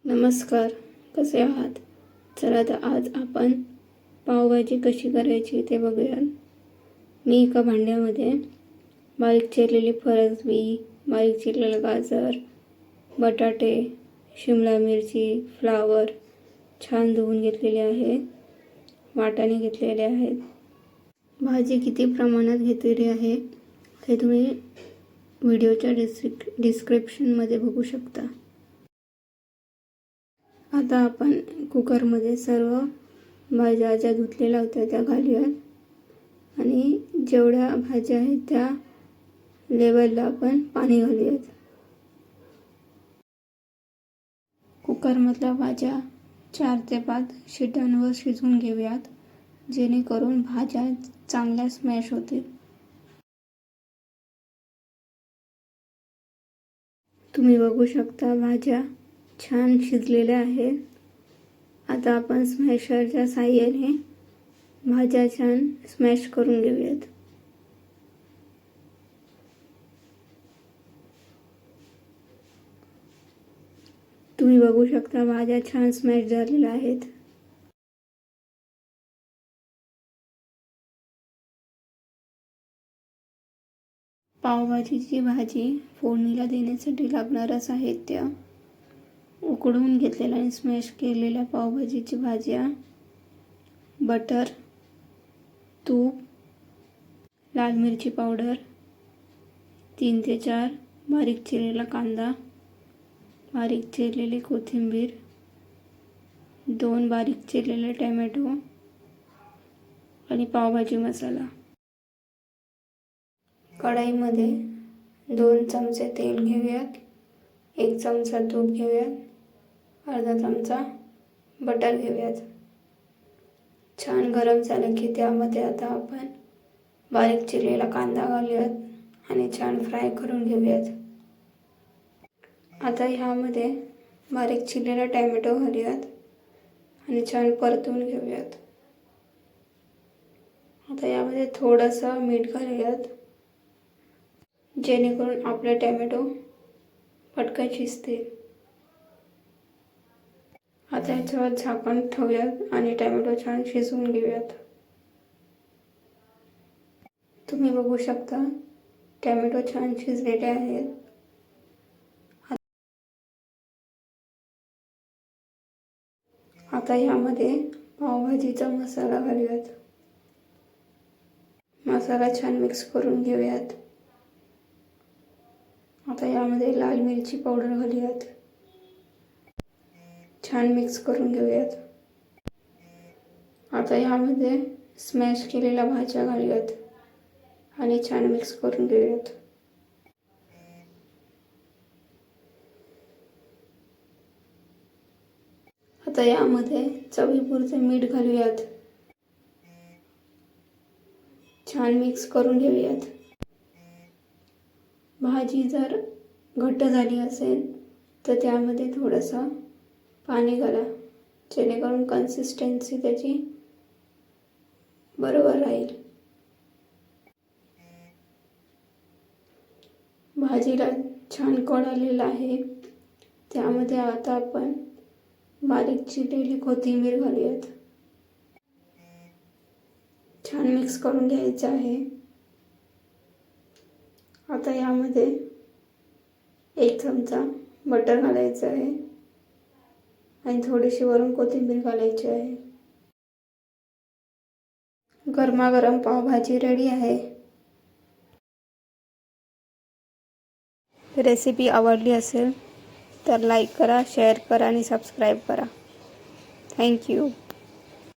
नमस्कार, कसे आहात? चला तर आज आपण पावभाजी कशी करायची ते बघूया. मी एका भांड्यामध्ये बारीक चिरलेली फरसबी, बारीक चिरलेलं गाजर, बटाटे, शिमला मिरची, फ्लावर छान धुवून घेतलेले आहे. वाटाणे घेतलेले आहेत. भाजी किती प्रमाणात घेतलेली आहे हे तुम्ही व्हिडिओच्या डिस्क्रिप्शनमध्ये बघू शकता. आता आपण कुकरमध्ये सर्व भाज्या ज्या धुतलेल्या होत्या त्या घालूयात आणि जेवढ्या भाज्या आहेत त्या लेवलला आपण पाणी घालूयात. कुकरमधल्या भाज्या 4 ते 5 शिट्यांवर शिजवून घेऊयात, जेणेकरून भाज्या चांगल्या स्मॅश होतील. तुम्ही बघू शकता भाज्या छान शिजलेल्या आहेत. आता आपण स्मॅशरच्या साहाय्याने भाज्या छान स्मॅश करून घेऊयात. तुम्ही बघू शकता भाज्या छान स्मॅश झालेल्या आहेत. पावभाजीची भाजी फोडणीला देण्यासाठी लागणारं साहित्य: उकडवून घेतलेल्या आणि स्मॅश केलेल्या पावभाजीची भाज्या, बटर, तूप, लाल मिरची पावडर, 3 ते 4 बारीक चिरलेला कांदा, बारीक चिरलेली कोथिंबीर, 2 बारीक चिरलेले टोमॅटो आणि पावभाजी मसाला. कढईमध्ये 2 चमचे तेल घेऊयात, 1 चमचा तूप घेऊयात, अर्धा चमचा बटर घेऊयात. छान गरम झालं की त्यामध्ये आता आपण बारीक चिरलेला कांदा घालूयात आणि छान फ्राय करून घेऊयात. आता ह्यामध्ये बारीक चिरलेला टोमॅटो घालूयात आणि छान परतून घेऊयात. आता यामध्ये थोडंसं मीठ घालूयात, जेणेकरून आपले टोमॅटो पटकन शिजतील. आता याच्यावर झाकण ठेवूयात आणि टोमॅटो छान शिजवून घेऊयात. तुम्ही बघू शकता टोमॅटो छान शिजलेले आहेत. आता यामध्ये पावभाजीचा मसाला घालूयात. मसाला छान मिक्स करून घेऊयात. आता यामध्ये लाल मिरची पावडर घालूयात. छान मिक्स करून घेऊयात. आता यामध्ये स्मॅश केलेल्या भाज्या घालूयात आणि छान मिक्स करून घेऊयात. आता यामध्ये चवीपुरते मीठ घालूयात. छान मिक्स करून घेऊयात. भाजी जर घट्ट झाली असेल तर त्यामध्ये थोडंसं पाणी घाला, जेणेकरून कन्सिस्टन्सी त्याची बरोबर राहील. भाजीला छान कड आलेला आहे. त्यामध्ये आता आपण बारीक चिरलेली कोथिंबीर घालूयात. छान मिक्स करून घ्यायचं आहे. आता यामध्ये 1 चमचा बटर घालायचं आहे आणि थोडीशी वरून कोथिंबीर घालायची आहे. गरमागरम पावभाजी रेडी आहे. रेसिपी आवडली असेल तर लाईक करा, शेअर करा आणि सबस्क्राईब करा. थँक्यू.